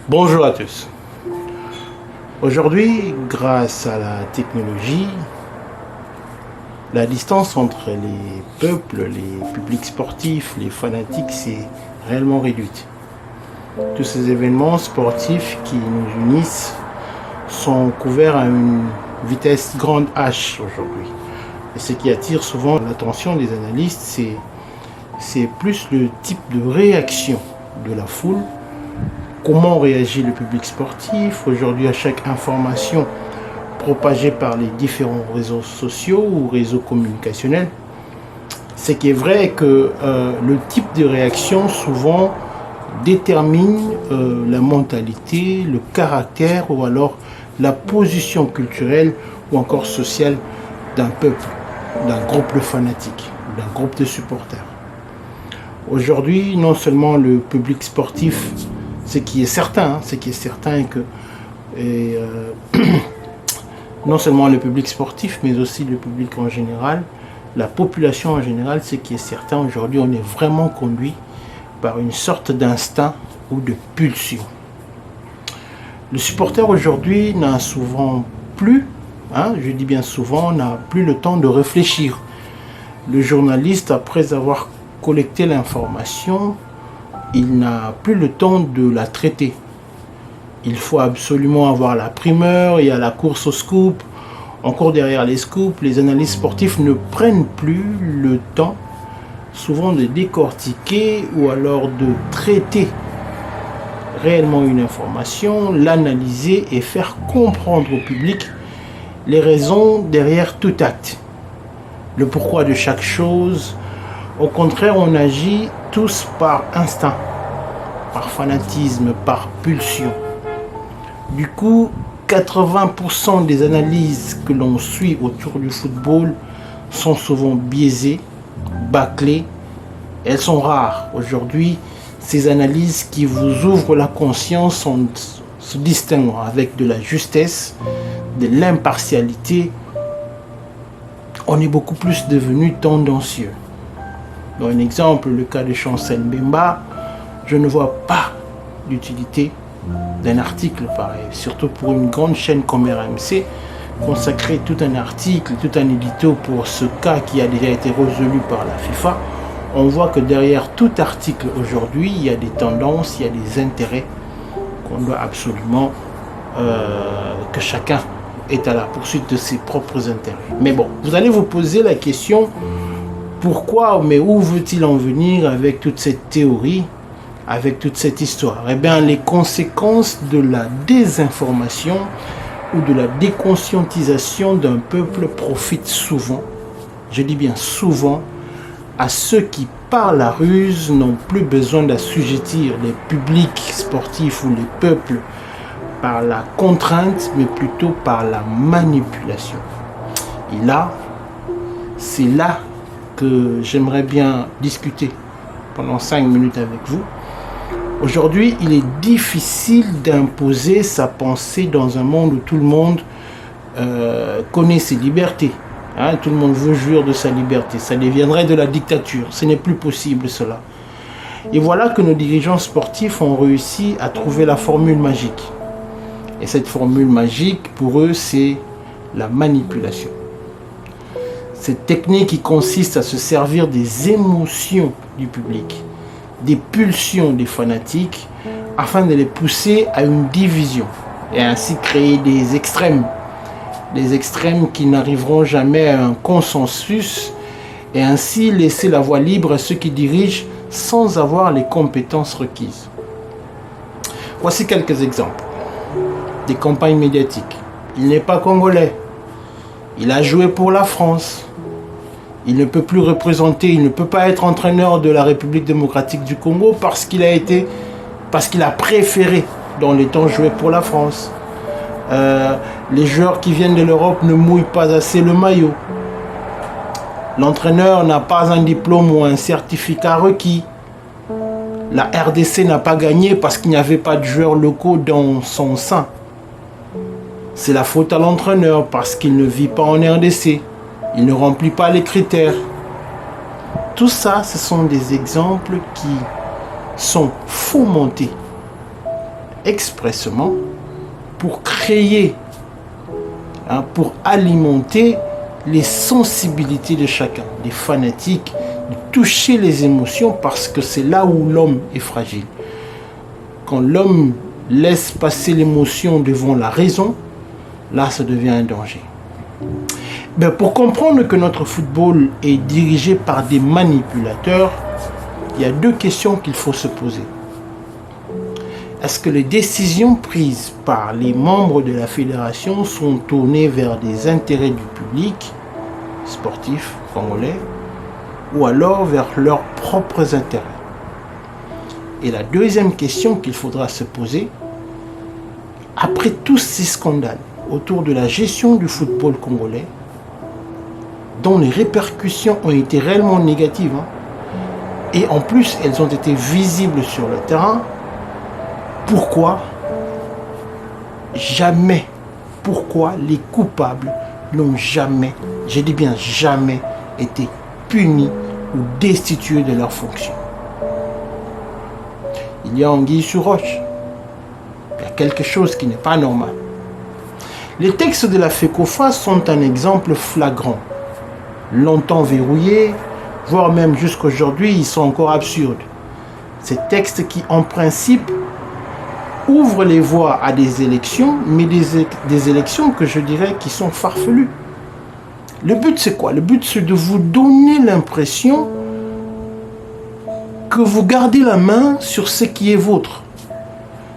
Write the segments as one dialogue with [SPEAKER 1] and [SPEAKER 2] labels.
[SPEAKER 1] Bonjour à tous. Aujourd'hui, grâce à la technologie, la distance entre les peuples, les publics sportifs, les fanatiques s'est réellement réduite. Tous ces événements sportifs qui nous unissent sont couverts à une vitesse grande H aujourd'hui. Et ce qui attire souvent l'attention des analystes, c'est plus le type de réaction de la foule. Comment réagit le public sportif aujourd'hui à chaque information propagée par les différents réseaux sociaux ou réseaux communicationnels? Ce qui est vrai que le type de réaction souvent détermine la mentalité, le caractère ou alors la position culturelle ou encore sociale d'un peuple, d'un groupe de fanatiques, d'un groupe de supporters. Aujourd'hui, non seulement le public sportif, ce qui est certain que non seulement le public sportif, mais aussi le public en général, la population en général, ce qui est certain aujourd'hui, on est vraiment conduit par une sorte d'instinct ou de pulsion. Le supporter aujourd'hui n'a souvent plus, je dis bien souvent, n'a plus le temps de réfléchir. Le journaliste, après avoir collecté l'information, il n'a plus le temps de la traiter. Il faut absolument avoir la primeur, il y a la course au scoop. Encore derrière les scoops, les analystes sportifs ne prennent plus le temps souvent de décortiquer ou alors de traiter réellement une information, l'analyser et faire comprendre au public les raisons derrière tout acte, le pourquoi de chaque chose. Au contraire, on agit tous par instinct, par fanatisme, par pulsion. Du coup, 80% des analyses que l'on suit autour du football sont souvent biaisées, bâclées. Elles sont rares. Aujourd'hui, ces analyses qui vous ouvrent la conscience sont se distinguant avec de la justesse, de l'impartialité. On est beaucoup plus devenu tendancieux. Dans un exemple, le cas de Chancel Mbemba, je ne vois pas d'utilité d'un article pareil, surtout pour une grande chaîne comme RMC, consacrer tout un article, tout un édito pour ce cas qui a déjà été résolu par la FIFA. On voit que derrière tout article aujourd'hui, il y a des tendances, il y a des intérêts qu'on doit absolument que chacun est à la poursuite de ses propres intérêts. Mais bon, vous allez vous poser la question: pourquoi, mais où veut-il en venir avec toute cette théorie, avec toute cette histoire? Eh bien, les conséquences de la désinformation ou de la déconscientisation d'un peuple profitent souvent, je dis bien souvent, à ceux qui, par la ruse, n'ont plus besoin d'assujettir les publics sportifs ou les peuples par la contrainte, mais plutôt par la manipulation. Et là, c'est là que j'aimerais bien discuter pendant 5 minutes avec vous. Aujourd'hui, il est difficile d'imposer sa pensée dans un monde où tout le monde connaît ses libertés. Tout le monde veut jouir de sa liberté. Ça deviendrait de la dictature. Ce n'est plus possible cela. Et voilà que nos dirigeants sportifs ont réussi à trouver la formule magique. Et cette formule magique, pour eux, c'est la manipulation. Cette technique qui consiste à se servir des émotions du public, des pulsions des fanatiques, afin de les pousser à une division et ainsi créer des extrêmes qui n'arriveront jamais à un consensus et ainsi laisser la voie libre à ceux qui dirigent sans avoir les compétences requises. Voici quelques exemples des campagnes médiatiques. Il n'est pas congolais, il a joué pour la France. Il ne peut plus représenter, il ne peut pas être entraîneur de la République démocratique du Congo parce qu'il a préféré dans les temps jouer pour la France. Les joueurs qui viennent de l'Europe ne mouillent pas assez le maillot. L'entraîneur n'a pas un diplôme ou un certificat requis. La RDC n'a pas gagné parce qu'il n'y avait pas de joueurs locaux dans son sein. C'est la faute à l'entraîneur parce qu'il ne vit pas en RDC. Il ne remplit pas les critères. Tout ça, ce sont des exemples qui sont fomentés expressément pour créer, pour alimenter les sensibilités de chacun, des fanatiques, de toucher les émotions parce que c'est là où l'homme est fragile. Quand l'homme laisse passer l'émotion devant la raison, là ça devient un danger. Ben, pour comprendre que notre football est dirigé par des manipulateurs, il y a deux questions qu'il faut se poser. Est-ce que les décisions prises par les membres de la fédération sont tournées vers des intérêts du public sportif congolais ou alors vers leurs propres intérêts? Et la deuxième question qu'il faudra se poser, après tous ces scandales autour de la gestion du football congolais, dont les répercussions ont été réellement négatives, et en plus elles ont été visibles sur le terrain, pourquoi les coupables n'ont jamais, je dis bien jamais, été punis ou destitués de leurs fonctions? Il y a anguille sous roche. Il y a quelque chose qui n'est pas normal. Les textes de la FECOFA sont un exemple flagrant. Longtemps verrouillés, voire même jusqu'aujourd'hui, ils sont encore absurdes. Ces textes qui, en principe, ouvrent les voies à des élections, mais des élections que je dirais qui sont farfelues. Le but, c'est quoi? Le but, c'est de vous donner l'impression que vous gardez la main sur ce qui est vôtre.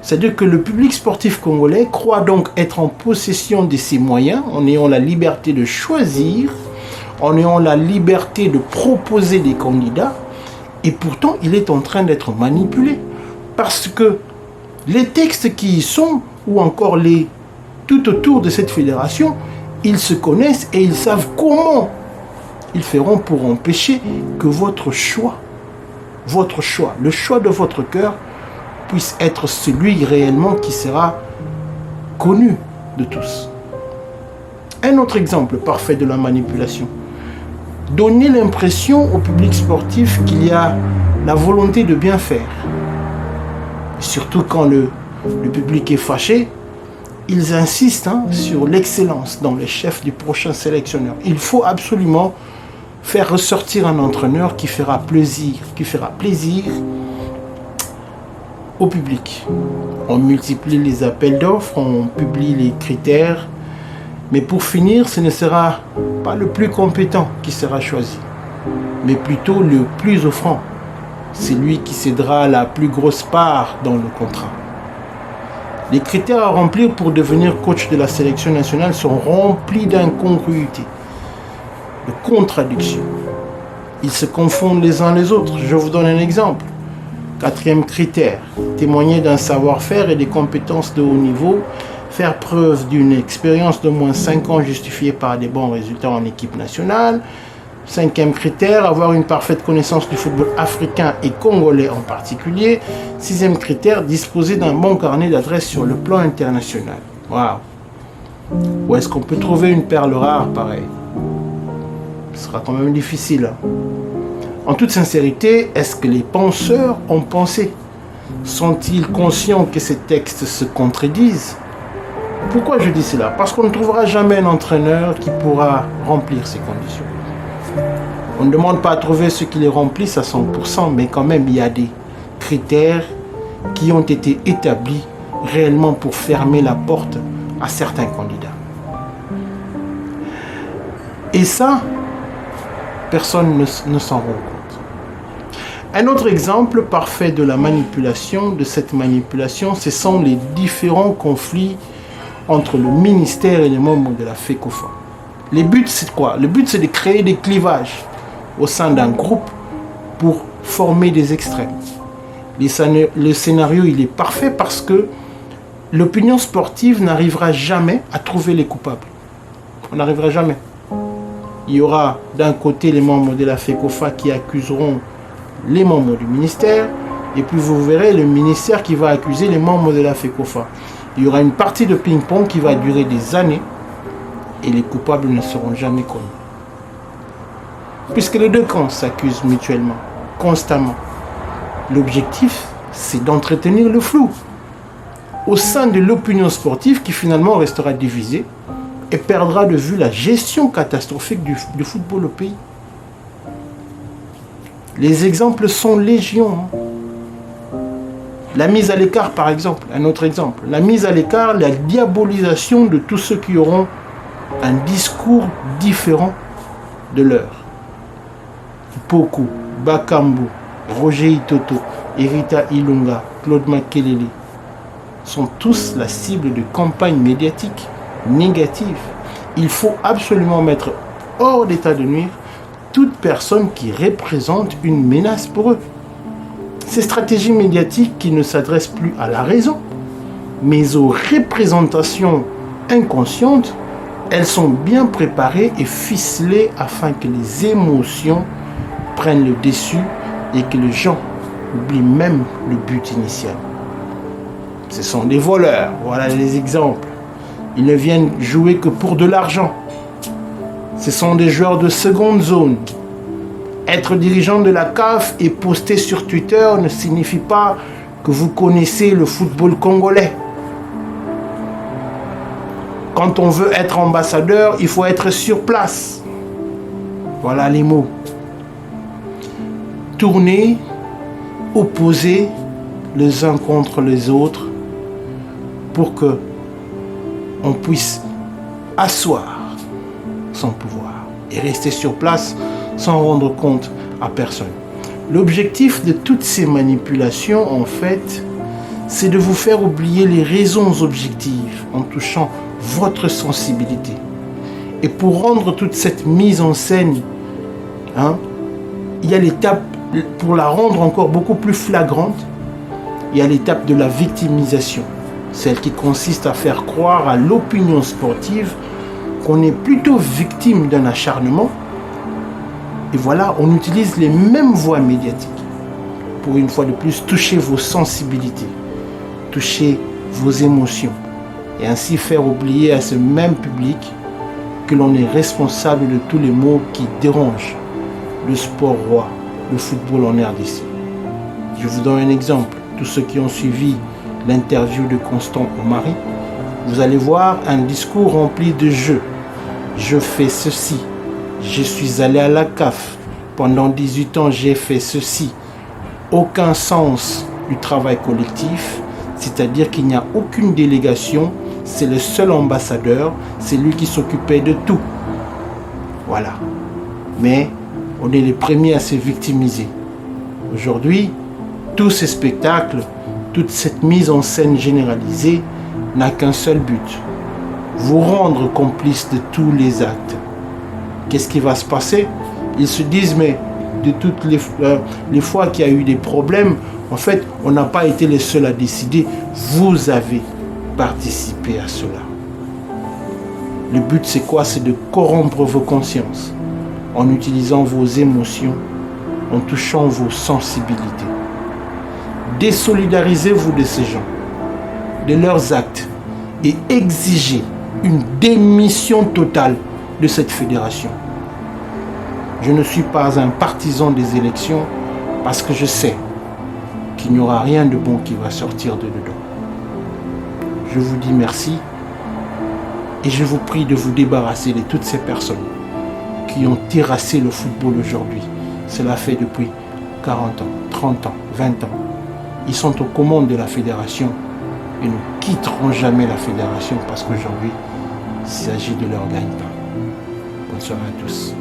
[SPEAKER 1] C'est-à-dire que le public sportif congolais croit donc être en possession de ses moyens, en ayant la liberté de choisir, en ayant la liberté de proposer des candidats, et pourtant il est en train d'être manipulé. Parce que les textes qui y sont, ou encore les tout autour de cette fédération, ils se connaissent et ils savent comment ils feront pour empêcher que votre choix, le choix de votre cœur, puisse être celui réellement qui sera connu de tous. Un autre exemple parfait de la manipulation. Donner l'impression au public sportif qu'il y a la volonté de bien faire. Et surtout quand le public est fâché, ils insistent sur l'excellence dans les chefs du prochain sélectionneur. Il faut absolument faire ressortir un entraîneur qui fera plaisir au public. On multiplie les appels d'offres, on publie les critères, mais pour finir, ce ne sera pas le plus compétent qui sera choisi, mais plutôt le plus offrant. C'est lui qui cédera la plus grosse part dans le contrat. Les critères à remplir pour devenir coach de la sélection nationale sont remplis d'incongruités, de contradictions. Ils se confondent les uns les autres. Je vous donne un exemple. 4e critère, témoigner d'un savoir-faire et des compétences de haut niveau, faire preuve d'une expérience d'au moins 5 ans justifiée par des bons résultats en équipe nationale. 5e critère, avoir une parfaite connaissance du football africain et congolais en particulier. 6e critère, disposer d'un bon carnet d'adresses sur le plan international. Waouh! Où est-ce qu'on peut trouver une perle rare pareil? Ce sera quand même difficile. En toute sincérité, est-ce que les penseurs ont pensé? Sont-ils conscients que ces textes se contredisent? Pourquoi je dis cela? Parce qu'on ne trouvera jamais un entraîneur qui pourra remplir ces conditions. On ne demande pas à trouver ceux qui les remplissent à 100%, mais quand même, il y a des critères qui ont été établis réellement pour fermer la porte à certains candidats. Et ça, personne ne s'en rend compte. Un autre exemple parfait de la manipulation, de cette manipulation, ce sont les différents conflits entre le ministère et les membres de la FECOFA. Le but, c'est quoi? Le but, c'est de créer des clivages au sein d'un groupe pour former des extrêmes. Le scénario, il est parfait parce que l'opinion sportive n'arrivera jamais à trouver les coupables. On n'arrivera jamais. Il y aura d'un côté les membres de la FECOFA qui accuseront les membres du ministère, et puis vous verrez le ministère qui va accuser les membres de la FECOFA. Il y aura une partie de ping-pong qui va durer des années, et les coupables ne seront jamais connus. Puisque les deux camps s'accusent mutuellement, constamment. L'objectif, c'est d'entretenir le flou. au sein de l'opinion sportive qui finalement restera divisée et perdra de vue la gestion catastrophique du football au pays. Les exemples sont légion. La mise à l'écart, par exemple, un autre exemple. La mise à l'écart, la diabolisation de tous ceux qui auront un discours différent de leur. Poku, Bakambu, Roger Itoto, Erita Ilunga, Claude Makelele sont tous la cible de campagnes médiatiques négatives. Il faut absolument mettre hors d'état de nuire toute personne qui représente une menace pour eux. Ces stratégies médiatiques qui ne s'adressent plus à la raison, mais aux représentations inconscientes, elles sont bien préparées et ficelées afin que les émotions prennent le dessus et que les gens oublient même le but initial. Ce sont des voleurs, voilà les exemples. Ils ne viennent jouer que pour de l'argent. Ce sont des joueurs de seconde zone. Être dirigeant de la CAF et poster sur Twitter ne signifie pas que vous connaissez le football congolais. Quand on veut être ambassadeur, il faut être sur place. Voilà les mots. Tourner, opposer les uns contre les autres pour que on puisse asseoir son pouvoir et rester sur place sans rendre compte à personne. L'objectif de toutes ces manipulations, en fait, c'est de vous faire oublier les raisons objectives en touchant votre sensibilité. Et pour rendre toute cette mise en scène, il y a l'étape, pour la rendre encore beaucoup plus flagrante, il y a l'étape de la victimisation. Celle qui consiste à faire croire à l'opinion sportive qu'on est plutôt victime d'un acharnement. Et voilà, on utilise les mêmes voies médiatiques pour une fois de plus toucher vos sensibilités, toucher vos émotions et ainsi faire oublier à ce même public que l'on est responsable de tous les maux qui dérangent le sport roi, le football en RDC. Je vous donne un exemple. Tous ceux qui ont suivi l'interview de Constant Omari, vous allez voir un discours rempli de jeux. Je fais ceci. Je suis allé à la CAF. Pendant 18 ans, j'ai fait ceci. Aucun sens du travail collectif, c'est-à-dire qu'il n'y a aucune délégation. C'est le seul ambassadeur. C'est lui qui s'occupait de tout. Voilà. Mais on est les premiers à se victimiser. Aujourd'hui, tous ces spectacles, toute cette mise en scène généralisée n'a qu'un seul but. Vous rendre complice de tous les actes. Qu'est-ce qui va se passer? Ils se disent, mais de toutes les fois qu'il y a eu des problèmes, en fait, on n'a pas été les seuls à décider. Vous avez participé à cela. Le but, c'est quoi? C'est de corrompre vos consciences en utilisant vos émotions, en touchant vos sensibilités. Désolidarisez-vous de ces gens, de leurs actes, et exigez une démission totale de cette fédération. Je ne suis pas un partisan des élections parce que je sais qu'il n'y aura rien de bon qui va sortir de dedans. Je vous dis merci et je vous prie de vous débarrasser de toutes ces personnes qui ont terrassé le football aujourd'hui. Cela fait depuis 40 ans, 30 ans, 20 ans. Ils sont aux commandes de la fédération et ne quitteront jamais la fédération parce qu'aujourd'hui, il s'agit de leur gagne-pain. Bonne soirée à tous.